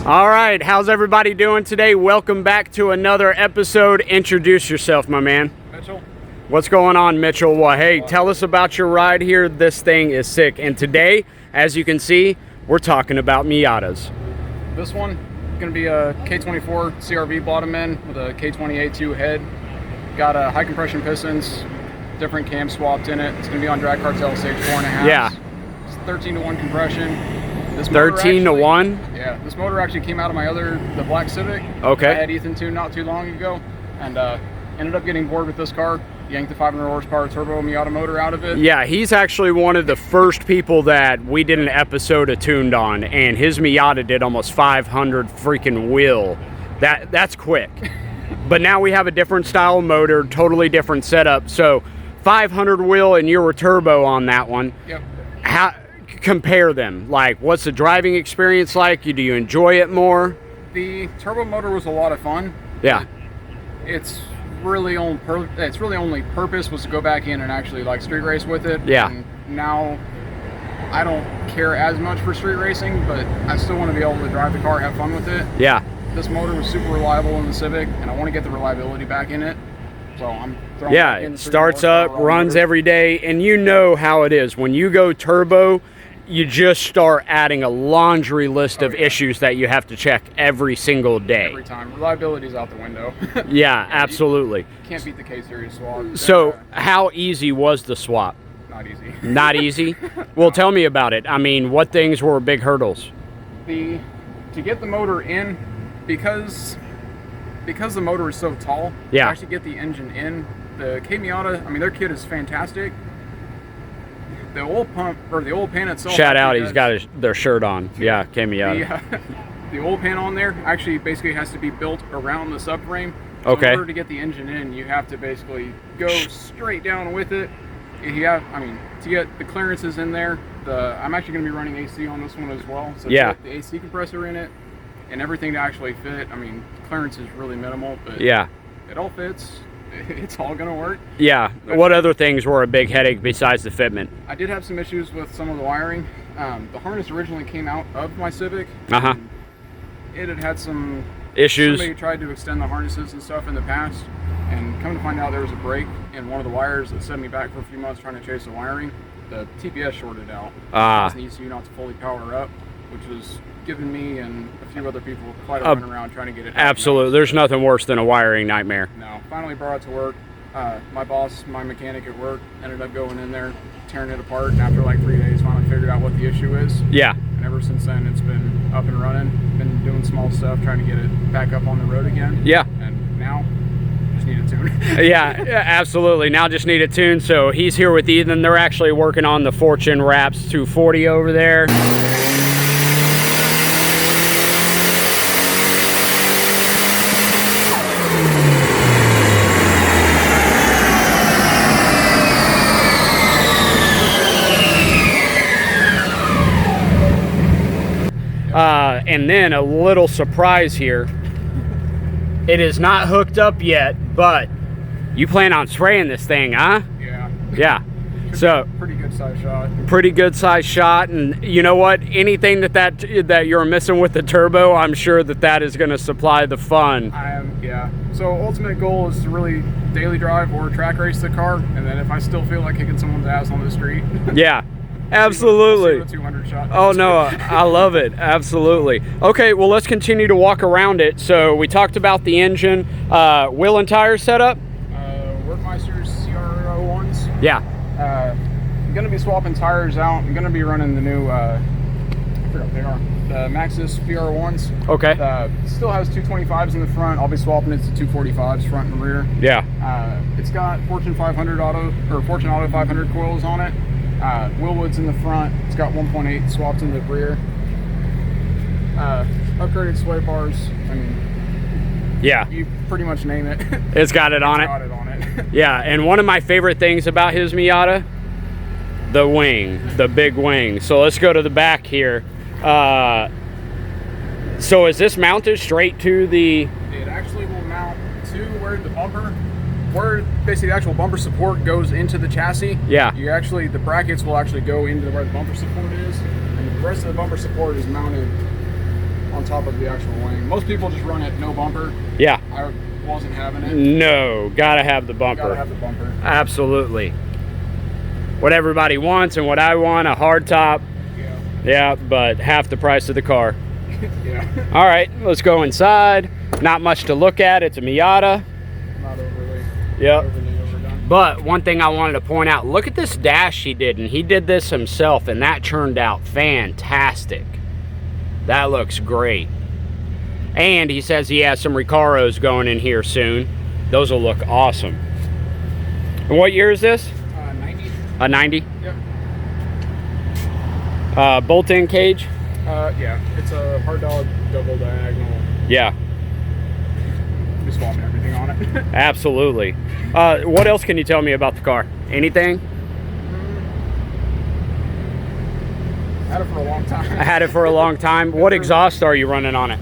All right, how's everybody doing today? Welcome back to another episode. Introduce yourself, my man. Mitchell. What's going on, Mitchell? Well, hey, tell us about your ride here. This thing is sick. And today, as you can see, we're talking about Miatas. This one is going to be a K24 CRV bottom end with a K28-2 head. Got high compression pistons, different cams swapped in it. It's going to be on drag cartel stage 4.5. Yeah. It's 13-to-1 compression. This 13 to 1? Yeah, this motor actually came out of the black Civic. Okay. I had Ethan tuned not too long ago, and ended up getting bored with this car. Yanked the 500 horsepower turbo Miata motor out of it. Yeah, he's actually one of the first people that we did an episode of Tuned on, and his Miata did almost 500 freaking wheel. That's quick. But now we have a different style motor, totally different setup. So 500 wheel, and you were turbo on that one. Yep. How compare them? Like, what's the driving experience like? Do you enjoy it more? The turbo motor was a lot of fun. Yeah. Its really only purpose was to go back in and actually like street race with it. Yeah. And now I don't care as much for street racing, but I still want to be able to drive the car, have fun with it. Yeah. This motor was super reliable in the Civic, and I want to get the reliability back in it. So I'm throwing Yeah, it starts up, runs every day, and you know how it is. When you go turbo, you just start adding a laundry list of issues that you have to check every single day. Every time. Reliability's out the window. Yeah, absolutely. You can't beat the K-Series swap. So how easy was the swap? Not easy. Not easy? Well, tell me about it. I mean, what things were big hurdles? To get the motor in, because the motor is so tall, yeah, to actually get the engine in, the K Miata, I mean, their kit is fantastic. The oil pump, or the oil pan itself. Shout out, he's got their shirt on. Yeah, K Miata. The oil pan on there actually basically has to be built around the subframe. So okay. in order to get the engine in, you have to basically go straight down with it. To get the clearances in there, I'm actually going to be running AC on this one as well. So yeah, to get the AC compressor in it and everything to actually fit. I mean, clearance is really minimal, but yeah, it all fits. It's all going to work. Yeah. What other things were a big headache besides the fitment? I did have some issues with some of the wiring. The harness originally came out of my Civic. Uh-huh. It had some issues. Somebody tried to extend the harnesses and stuff in the past, and come to find out there was a break in one of the wires that set me back for a few months trying to chase the wiring. The TPS shorted out. It needs you not to fully power up, which was giving me and a few other people quite a run around trying to get it. Absolutely. There's nothing worse than a wiring nightmare. No. Finally brought it to work. My boss, my mechanic at work, ended up going in there, tearing it apart, and after like 3 days finally figured out what the issue is. Yeah. And ever since then it's been up and running, been doing small stuff, trying to get it back up on the road again. Yeah. And now just need a tune. Yeah, absolutely. Now just need a tune. So he's here with Ethan. They're actually working on the Fortune Raps 240 over there. And then a little surprise here. It is not hooked up yet, but you plan on spraying this thing, huh? Yeah. Yeah. So pretty good size shot. Pretty good size shot, and you know what? Anything that you're missing with the turbo, I'm sure that is going to supply the fun. Yeah. So ultimate goal is to really daily drive or track race the car, and then if I still feel like kicking someone's ass on the street. Yeah. Absolutely. 200 shot. Oh no, I love it. Absolutely. Okay, well let's continue to walk around it. So we talked about the engine, wheel and tire setup. Workmeister's CR01s. Yeah. I'm gonna be swapping tires out. I'm gonna be running the new, I forgot what they are, the Maxxis VR1s. Okay. Still has 225s in the front. I'll be swapping it to 245s front and rear. Yeah. It's got Fortune 500 500 coils on it. Wheelwood's in the front. It's got 1.8 swapped in the rear. Upgraded sway bars. I mean, yeah, you pretty much name it. It's got it on it. Got it on it. Yeah, and one of my favorite things about his Miata, the wing, the big wing. So let's go to the back here. So is this mounted straight to the? It actually will mount to where the bumper. Where basically the actual bumper support goes into the chassis. Yeah. The brackets will actually go into where the bumper support is, and the rest of the bumper support is mounted on top of the actual wing. Most people just run it no bumper. Yeah. I wasn't having it. No, gotta have the bumper. Gotta have the bumper. Absolutely. What everybody wants and what I want, a hard top. Yeah. Yeah, but half the price of the car. Yeah. All right, let's go inside. Not much to look at. It's a Miata. Not overly. Yep. Overly overdone. But one thing I wanted to point out, look at this dash he did, and he did this himself, and that turned out fantastic. That looks great. And he says he has some Recaros going in here soon. Those will look awesome. And what year is this? 90. A 90? Yep. Bolt-in cage? Yeah. It's a hard dog double diagonal. Yeah. We swapping everything on it. Absolutely. What else can you tell me about the car? Anything? Had it for a long time. I had it for a long time. What exhaust are you running on it?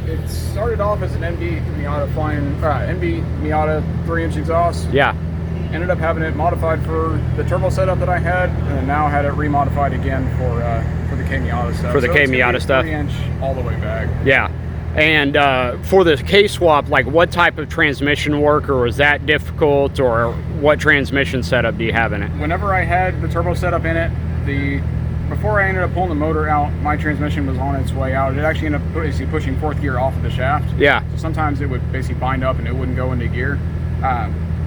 It started off as an NB Miata NB Miata 3-inch exhaust. Yeah. Ended up having it modified for the turbo setup that I had, and now had it remodified again for the K Miata stuff. For the K Miata stuff. 3-inch all the way back. Yeah. And for the K swap, like what type of transmission work, or was that difficult, or what transmission setup do you have in it? Whenever I had the turbo setup in it, before I ended up pulling the motor out, my transmission was on its way out. It actually ended up basically pushing fourth gear off of the shaft. Yeah. So sometimes it would basically bind up and it wouldn't go into gear.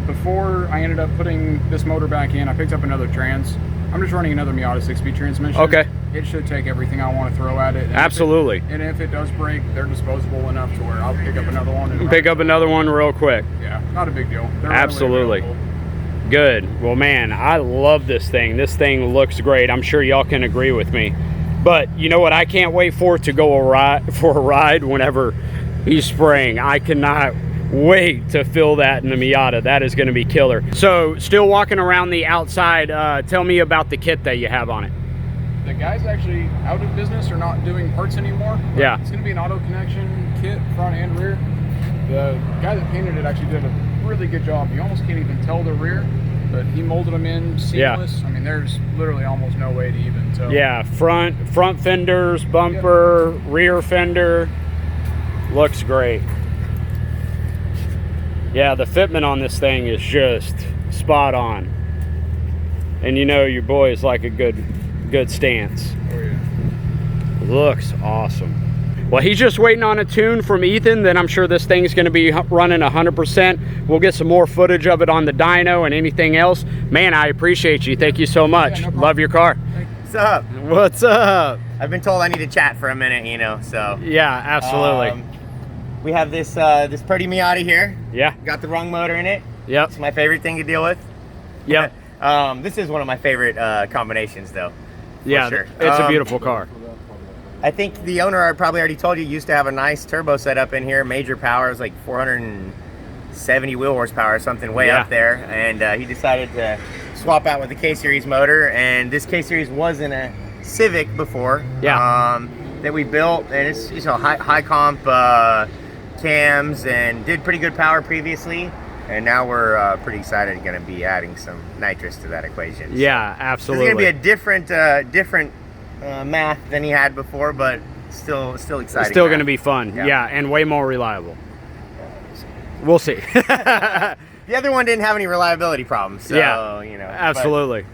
Before I ended up putting this motor back in, I picked up another trans. I'm just running another Miata 6-speed transmission. Okay. It should take everything I want to throw at it. And Absolutely. and if it does break, they're disposable enough to where I'll pick up another one. And Pick up another one real quick. Yeah, not a big deal. They're Absolutely. readily available. Good. Well, man, I love this thing. This thing looks great. I'm sure y'all can agree with me. But you know what? I can't wait for it to go for a ride whenever he's spraying. I cannot wait to feel that in the Miata. That is going to be killer. So, still walking around the outside. Tell me about the kit that you have on it. The guy's actually out of business or not doing parts anymore. Yeah. It's going to be an auto connection kit, front and rear. The guy that painted it actually did a really good job. You almost can't even tell the rear, but he molded them in seamless. Yeah. I mean, there's literally almost no way to even tell. Yeah, front fenders, bumper, yep. Rear fender. Looks great. Yeah, the fitment on this thing is just spot on. And you know your boy is like a good stance. Oh yeah. Looks awesome. Well, he's just waiting on a tune from Ethan. Then I'm sure this thing's going to be running 100%. We'll get some more footage of it on the dyno and anything else. Man, I appreciate you. Thank you so much. Yeah, no love your car. What's up? What's up? I've been told I need to chat for a minute, you know, so. Yeah, absolutely. We have this this pretty Miata here. Yeah. Got the wrong motor in it. Yep. It's my favorite thing to deal with. Yep. This is one of my favorite combinations, though. Yeah, sure. It's a beautiful car. I think the owner, I probably already told you, used to have a nice turbo setup in here, major power. It was like 470 wheel horsepower or something way up there. And he decided to swap out with the K-Series motor. And this K-Series was in a Civic before. Yeah. That we built. And it's, you know, high comp cams and did pretty good power previously. And now we're pretty excited going to be adding some nitrous to that equation. Yeah, absolutely. It's going to be a different math than he had before, but still exciting. It's still going to be fun. Yeah, and way more reliable. We'll see. The other one didn't have any reliability problems, so, yeah, you know. Absolutely.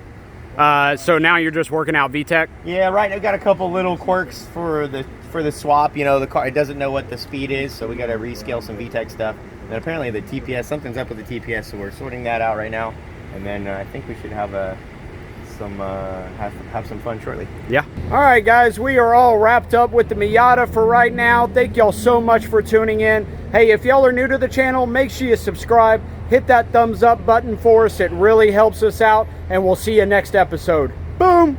So now you're just working out VTEC? Yeah, right. I've got a couple little quirks for the swap. You know, the car, it doesn't know what the speed is, so we got to rescale some VTEC stuff. And apparently the TPS, something's up with the TPS, so we're sorting that out right now. And then I think we should have some fun shortly. Yeah. All right, guys, we are all wrapped up with the Miata for right now. Thank y'all so much for tuning in. Hey, if y'all are new to the channel, make sure you subscribe. Hit that thumbs up button for us. It really helps us out, and we'll see you next episode. Boom.